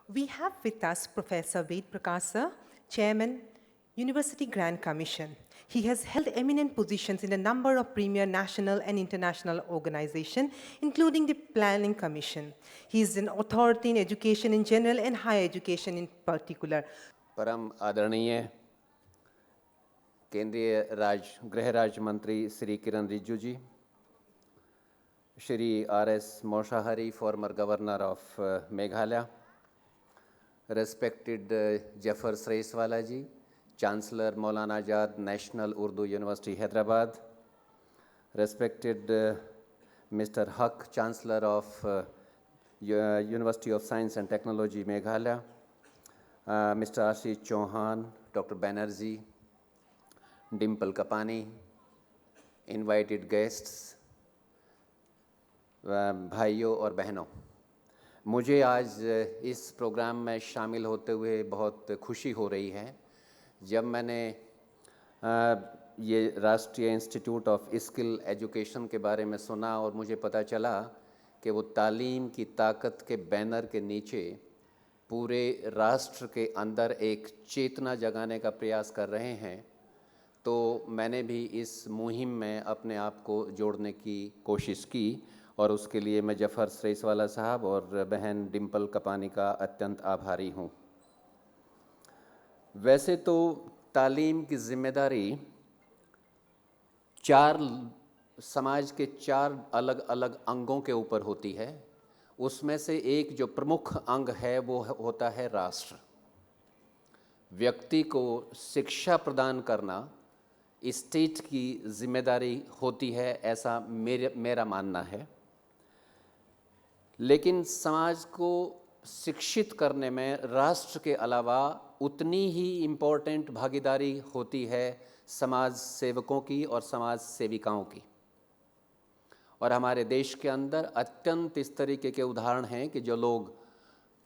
We have with us Professor Ved Prakash sir, Chairman, University Grant Commission. He has held eminent positions in a number of premier national and international organizations, including the Planning Commission. He is an authority in education in general and higher education in particular. परम आदरणीय केंद्रीय गृह राज्य मंत्री श्री किरण रिजिजू जी, Shri R.S. Moshahari, former governor of Meghalaya, respected Jafar Sreswala ji, Chancellor Maulana Azad National Urdu University Hyderabad, respected Mr. Haq, Chancellor of University of Science and Technology Meghalaya, Mr. Ashish Chauhan, Dr. Banerjee, Dimple Kapani, invited guests, भाइयों और बहनों, मुझे आज इस programme में शामिल होते हुए बहुत खुशी हो रही है। जब मैंने ये राष्ट्रीय इंस्टीट्यूट ऑफ स्किल एजुकेशन के बारे में सुना और मुझे पता चला कि वो तालीम की ताकत के बैनर के नीचे पूरे राष्ट्र के अंदर एक चेतना जगाने का प्रयास कर रहे हैं, तो मैंने भी इस मुहिम में अपने आप को जोड़ने की कोशिश की और उसके लिए मैं जफ़र सरेसवाला साहब और बहन डिम्पल कपानी का अत्यंत आभारी हूँ। वैसे तो तालीम की जिम्मेदारी समाज के 4 अलग अलग अंगों के ऊपर होती है। उसमें से एक जो प्रमुख अंग है वो होता है राष्ट्र। व्यक्ति को शिक्षा प्रदान करना स्टेट की जिम्मेदारी होती है, ऐसा मेरा मानना है। लेकिन समाज को शिक्षित करने में राष्ट्र के अलावा उतनी ही इम्पोर्टेंट भागीदारी होती है समाज सेवकों की और समाज सेविकाओं की। और हमारे देश के अंदर अत्यंत इस तरीके के उदाहरण हैं कि जो लोग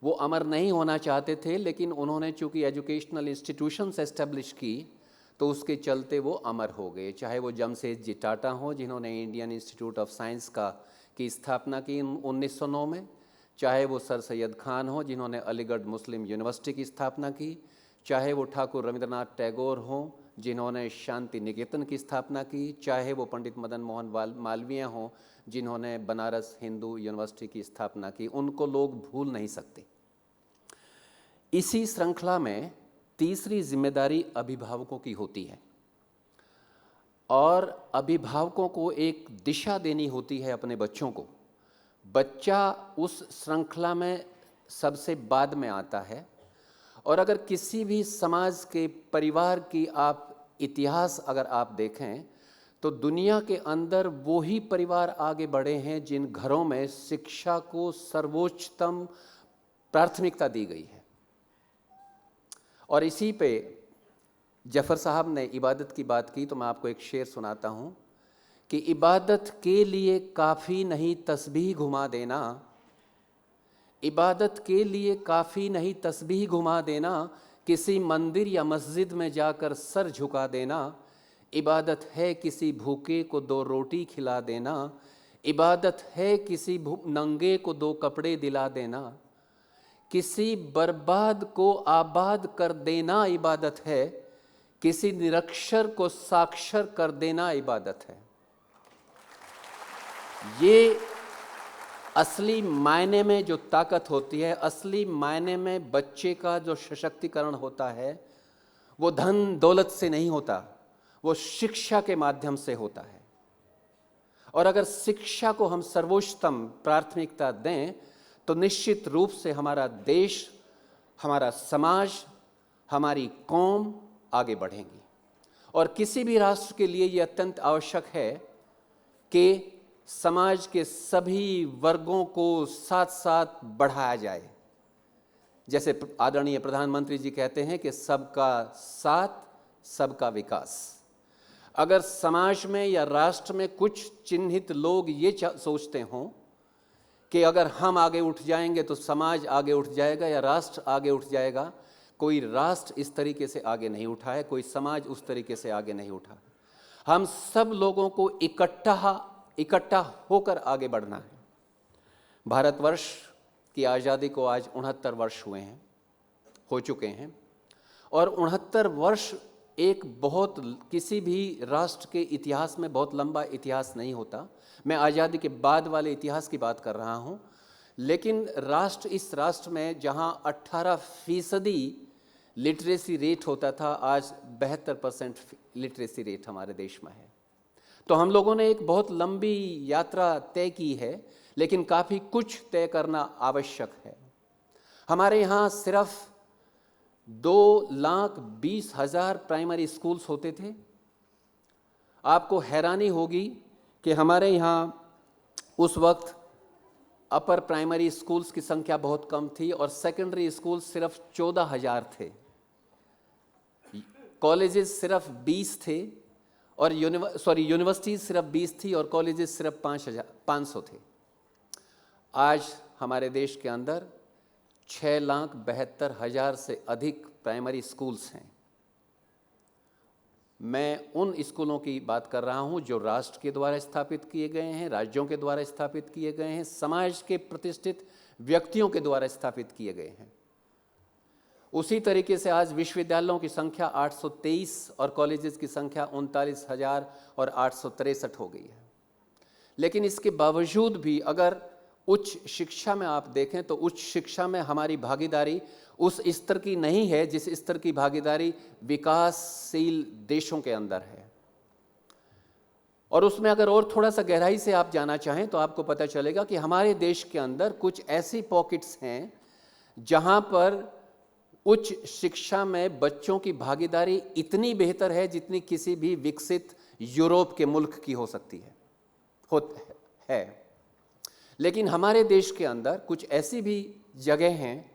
वो अमर नहीं होना चाहते थे, लेकिन उन्होंने चूँकि एजुकेशनल इंस्टीट्यूशंस एस्टेब्लिश की तो उसके चलते वो अमर हो गए। चाहे वो जमशेदजी टाटा हों, जिन्होंने इंडियन इंस्टीट्यूट ऑफ साइंस की स्थापना की 1909 में, चाहे वो सर सैयद खान हो जिन्होंने अलीगढ़ मुस्लिम यूनिवर्सिटी की स्थापना की, चाहे वो ठाकुर रविंद्रनाथ टैगोर हों जिन्होंने शांति निकेतन की स्थापना की, चाहे वो पंडित मदन मोहन मालवीय हों जिन्होंने बनारस हिंदू यूनिवर्सिटी की स्थापना की। उनको लोग भूल नहीं सकते। इसी श्रृंखला में तीसरी जिम्मेदारी अभिभावकों की होती है और अभिभावकों को एक दिशा देनी होती है अपने बच्चों को। बच्चा उस श्रृंखला में सबसे बाद में आता है और अगर किसी भी समाज के परिवार की आप इतिहास अगर आप देखें तो दुनिया के अंदर वो ही परिवार आगे बढ़े हैं जिन घरों में शिक्षा को सर्वोच्चतम प्राथमिकता दी गई है। और इसी पे जफ़र साहब ने इबादत की बात की तो मैं आपको एक शेर सुनाता हूँ कि इबादत के लिए काफ़ी नहीं तस्बीह घुमा देना, इबादत के लिए काफ़ी नहीं तस्बीह घुमा देना, किसी मंदिर या मस्जिद में जाकर सर झुका देना। इबादत है किसी भूखे को 2 रोटी खिला देना, इबादत है किसी नंगे को 2 कपड़े दिला देना, किसी बर्बाद को आबाद कर देना इबादत है, किसी निरक्षर को साक्षर कर देना इबादत है। ये असली मायने में जो ताकत होती है, असली मायने में बच्चे का जो सशक्तिकरण होता है वो धन दौलत से नहीं होता, वो शिक्षा के माध्यम से होता है। और अगर शिक्षा को हम सर्वोच्चतम प्राथमिकता दें तो निश्चित रूप से हमारा देश, हमारा समाज, हमारी कौम आगे बढ़ेंगी। और किसी भी राष्ट्र के लिए ये अत्यंत आवश्यक है कि समाज के सभी वर्गों को साथ साथ बढ़ाया जाए। जैसे आदरणीय प्रधानमंत्री जी कहते हैं कि सबका साथ सबका विकास। अगर समाज में या राष्ट्र में कुछ चिन्हित लोग ये सोचते हों कि अगर हम आगे उठ जाएंगे तो समाज आगे उठ जाएगा या राष्ट्र आगे उठ जाएगा, कोई राष्ट्र इस तरीके से आगे नहीं उठा है, कोई समाज उस तरीके से आगे नहीं उठा। हम सब लोगों को इकट्ठा होकर आगे बढ़ना है। भारतवर्ष कि आज़ादी को आज 69 वर्ष हो चुके हैं, और 69 वर्ष एक बहुत किसी भी राष्ट्र के इतिहास में बहुत लंबा इतिहास नहीं होता। मैं आज़ादी के बाद वाले इतिहास की बात कर रहा हूँ, लेकिन इस राष्ट्र में जहाँ 18% लिटरेसी रेट होता था, आज 72% लिटरेसी रेट हमारे देश में है। तो हम लोगों ने एक बहुत लंबी यात्रा तय की है, लेकिन काफ़ी कुछ तय करना आवश्यक है। हमारे यहाँ सिर्फ 2,20,000 प्राइमरी स्कूल्स होते थे। आपको हैरानी होगी कि हमारे यहाँ उस वक्त अपर प्राइमरी स्कूल्स की संख्या बहुत कम थी और सेकेंडरी स्कूल सिर्फ 14,000 थे। कॉलेजेस सिर्फ 20 थे और यूनिवर्सिटीज सिर्फ 20 थी और कॉलेजेस सिर्फ 500 थे। आज हमारे देश के अंदर 6,72,000 से अधिक प्राइमरी स्कूल्स हैं। मैं उन स्कूलों की बात कर रहा हूं जो राष्ट्र के द्वारा स्थापित किए गए हैं, राज्यों के द्वारा स्थापित किए गए हैं, समाज के प्रतिष्ठित व्यक्तियों के द्वारा स्थापित किए गए हैं। उसी तरीके से आज विश्वविद्यालयों की संख्या 823 और कॉलेजेस की संख्या 39,863 हो गई है। लेकिन इसके बावजूद भी अगर उच्च शिक्षा में आप देखें तो उच्च शिक्षा में हमारी भागीदारी उस स्तर की नहीं है जिस स्तर की भागीदारी विकासशील देशों के अंदर है। और उसमें अगर और थोड़ा सा गहराई से आप जाना चाहें तो आपको पता चलेगा कि हमारे देश के अंदर कुछ ऐसी पॉकेट्स हैं जहां पर उच्च शिक्षा में बच्चों की भागीदारी इतनी बेहतर है जितनी किसी भी विकसित यूरोप के मुल्क की हो सकती है। लेकिन हमारे देश के अंदर कुछ ऐसी भी जगह हैं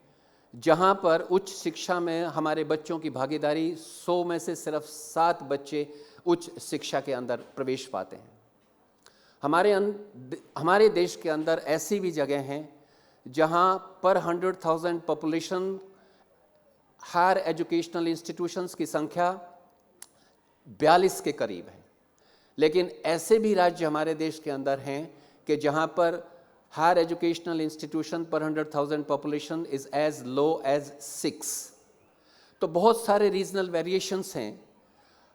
जहां पर उच्च शिक्षा में हमारे बच्चों की भागीदारी 100 में से सिर्फ 7 बच्चे उच्च शिक्षा के अंदर प्रवेश पाते हैं। हमारे देश के अंदर ऐसी भी जगह हैं जहां पर 100,000 पॉपुलेशन हायर एजुकेशनल इंस्टीट्यूशंस की संख्या 42 के करीब है। लेकिन ऐसे भी राज्य हमारे देश के अंदर हैं कि जहां पर हायर एजुकेशनल इंस्टीट्यूशन पर 100,000 population is as low as 6। तो बहुत सारे रीजनल वेरिएशंस हैं।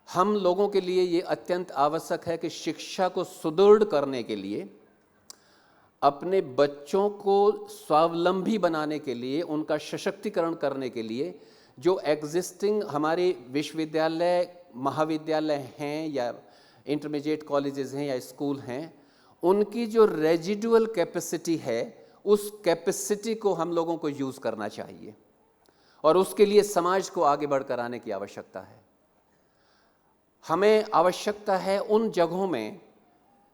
हम लोगों के लिए ये अत्यंत आवश्यक है कि शिक्षा को सुदृढ़ करने के लिए, अपने बच्चों को स्वावलंबी बनाने के लिए, उनका सशक्तिकरण करने के लिए जो एग्जिस्टिंग हमारे विश्वविद्यालय, महाविद्यालय हैं या इंटरमीडिएट कॉलेजेस हैं या स्कूल हैं, उनकी जो रेजिडुअल कैपेसिटी है उस कैपेसिटी को हम लोगों को यूज़ करना चाहिए और उसके लिए समाज को आगे बढ़कर आने की आवश्यकता है। हमें आवश्यकता है उन जगहों में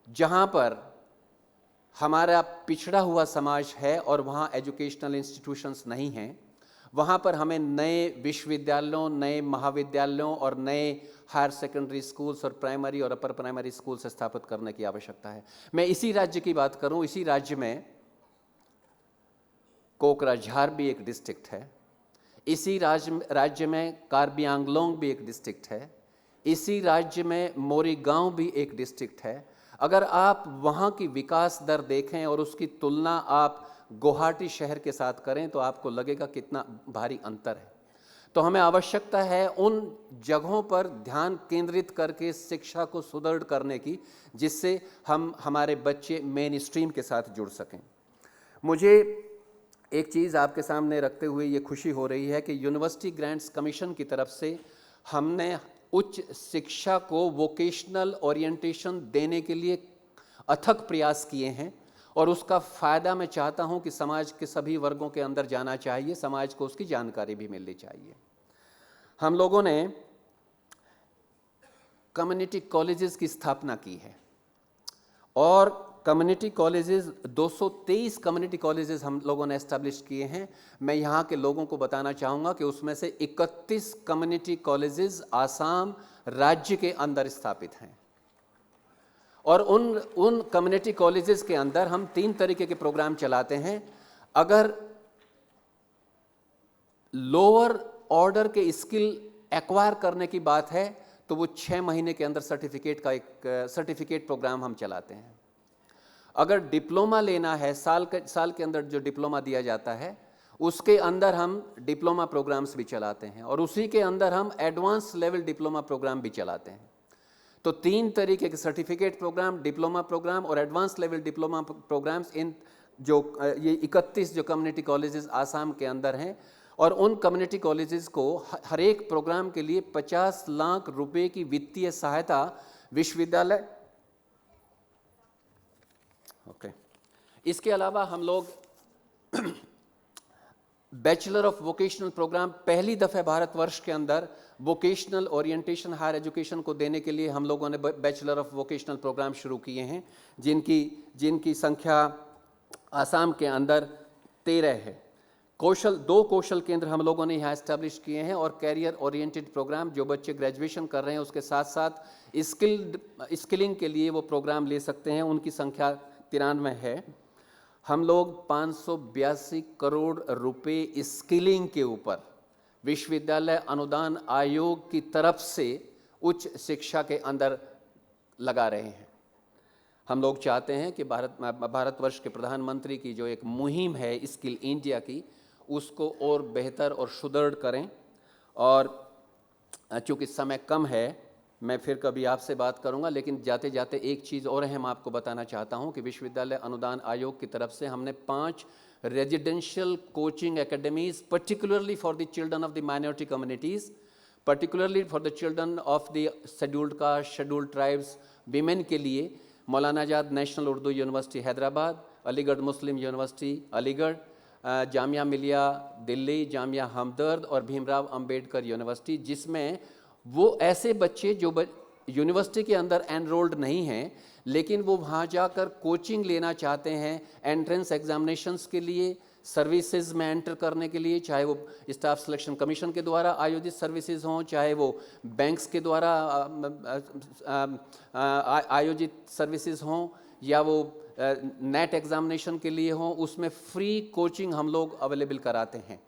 जहां पर हमारा पिछड़ा हुआ समाज है और वहां एजुकेशनल इंस्टीट्यूशंस नहीं हैं, वहां पर हमें नए विश्वविद्यालयों, नए महाविद्यालयों और नए हायर सेकेंडरी स्कूल्स और प्राइमरी और अपर प्राइमरी स्कूल्स स्थापित करने की आवश्यकता है। मैं इसी राज्य की बात करूं, इसी राज्य में कोकराझार भी एक डिस्ट्रिक्ट है, इसी राज्य में कार्बी आंगलोंग भी एक डिस्ट्रिक्ट है, इसी राज्य में मोरीगांव भी एक डिस्ट्रिक्ट है। अगर आप वहाँ की विकास दर देखें और उसकी तुलना आप गुवाहाटी शहर के साथ करें तो आपको लगेगा कितना भारी अंतर है। तो हमें आवश्यकता है उन जगहों पर ध्यान केंद्रित करके शिक्षा को सुदृढ़ करने की, जिससे हम हमारे बच्चे मेन स्ट्रीम के साथ जुड़ सकें। मुझे एक चीज़ आपके सामने रखते हुए ये खुशी हो रही है कि यूनिवर्सिटी ग्रांट्स कमीशन की तरफ से हमने उच्च शिक्षा को वोकेशनल ओरिएंटेशन देने के लिए अथक प्रयास किए हैं और उसका फ़ायदा मैं चाहता हूं कि समाज के सभी वर्गों के अंदर जाना चाहिए, समाज को उसकी जानकारी भी मिलनी चाहिए। हम लोगों ने कम्युनिटी कॉलेजेस की स्थापना की है और कम्युनिटी कॉलेजेस 223 कम्युनिटी कॉलेजेस हम लोगों ने एस्टैब्लिश किए हैं। मैं यहाँ के लोगों को बताना चाहूँगा कि उसमें से 31 कम्युनिटी कॉलेजेस आसाम राज्य के अंदर स्थापित हैं और उन कम्युनिटी कॉलेजेस के अंदर हम 3 तरीके के प्रोग्राम चलाते हैं। अगर लोअर ऑर्डर के स्किल एक्वायर करने की बात है तो वो 6 महीने के अंदर सर्टिफिकेट प्रोग्राम हम चलाते हैं। अगर डिप्लोमा लेना है, साल के अंदर जो डिप्लोमा दिया जाता है उसके अंदर हम डिप्लोमा प्रोग्राम्स भी चलाते हैं और उसी के अंदर हम एडवांस लेवल डिप्लोमा प्रोग्राम भी चलाते हैं। तो 3 तरीके के सर्टिफिकेट प्रोग्राम, डिप्लोमा प्रोग्राम और एडवांस लेवल डिप्लोमा प्रोग्राम्स इन जो ये 31 जो कम्युनिटी कॉलेजेस आसाम के अंदर हैं, और उन कम्युनिटी कॉलेजेस को हर एक प्रोग्राम के लिए 50 लाख रुपए की वित्तीय सहायता विश्वविद्यालय। ओके, इसके अलावा हम लोग बैचलर ऑफ वोकेशनल प्रोग्राम पहली दफ़े भारतवर्ष के अंदर वोकेशनल ओरिएंटेशन हायर एजुकेशन को देने के लिए हम लोगों ने बैचलर ऑफ वोकेशनल प्रोग्राम शुरू किए हैं, जिनकी संख्या आसाम के अंदर 13 है। दो कौशल केंद्र हम लोगों ने यहाँ एस्टैब्लिश किए हैं और कैरियर ओरिएंटेड प्रोग्राम, जो बच्चे ग्रेजुएशन कर रहे हैं उसके साथ साथ स्किलिंग के लिए वो प्रोग्राम ले सकते हैं, उनकी संख्या 93 है। हम लोग 582 करोड़ रुपए स्किलिंग के ऊपर विश्वविद्यालय अनुदान आयोग की तरफ से उच्च शिक्षा के अंदर लगा रहे हैं। हम लोग चाहते हैं कि भारतवर्ष के प्रधानमंत्री की जो एक मुहिम है स्किल इंडिया की, उसको और बेहतर और सुदृढ़ करें। और चूँकि समय कम है, मैं फिर कभी आपसे बात करूंगा, लेकिन जाते जाते एक चीज़ और है, मैं आपको बताना चाहता हूं कि विश्वविद्यालय अनुदान आयोग की तरफ से हमने 5 residential coaching academies particularly for the children of the minority communities, particularly for the children of the scheduled caste, scheduled tribes, women के लिए मौलाना आज़ाद नेशनल उर्दू यूनिवर्सिटी हैदराबाद, अलीगढ़ मुस्लिम यूनिवर्सिटी अलीगढ़, जामिया मिलिया दिल्ली, जामिया हमदर्द और भीमराव अंबेडकर यूनिवर्सिटी, जिसमें वो ऐसे बच्चे जो यूनिवर्सिटी के अंदर एनरोल्ड नहीं हैं लेकिन वो वहाँ जाकर कोचिंग लेना चाहते हैं एंट्रेंस एग्जामिनेशंस के लिए, सर्विसेज में एंटर करने के लिए, चाहे वो स्टाफ सिलेक्शन कमीशन के द्वारा आयोजित सर्विसेज हों, चाहे वो बैंक्स के द्वारा आयोजित सर्विसेज हों, या वो नेट एग्जामिनेशन के लिए हों, उसमें फ्री कोचिंग हम लोग अवेलेबल कराते हैं।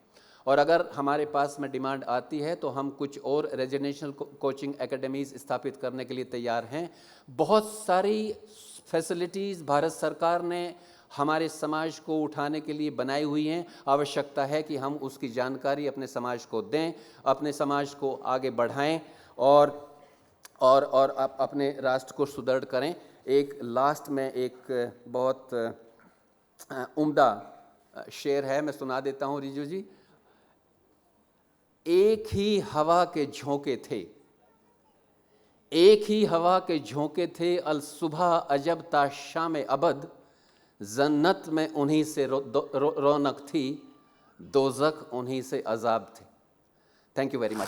और अगर हमारे पास में डिमांड आती है तो हम कुछ और रेजिडेंशियल कोचिंग एकेडमीज़ स्थापित करने के लिए तैयार हैं। बहुत सारी फैसिलिटीज़ भारत सरकार ने हमारे समाज को उठाने के लिए बनाई हुई हैं। आवश्यकता है कि हम उसकी जानकारी अपने समाज को दें, अपने समाज को आगे बढ़ाएं और अपने राष्ट्र को सुदृढ़ करें। एक लास्ट में एक बहुत उम्दा शेर है, मैं सुना देता हूँ रिजू जी। एक ही हवा के झोंके थे, एक ही हवा के झोंके थे, अल सुबह अजब ता शाम अबद, जन्नत में उन्हीं से रौनक थी, दोज़ख उन्हीं से अजाब थे। Thank you very much.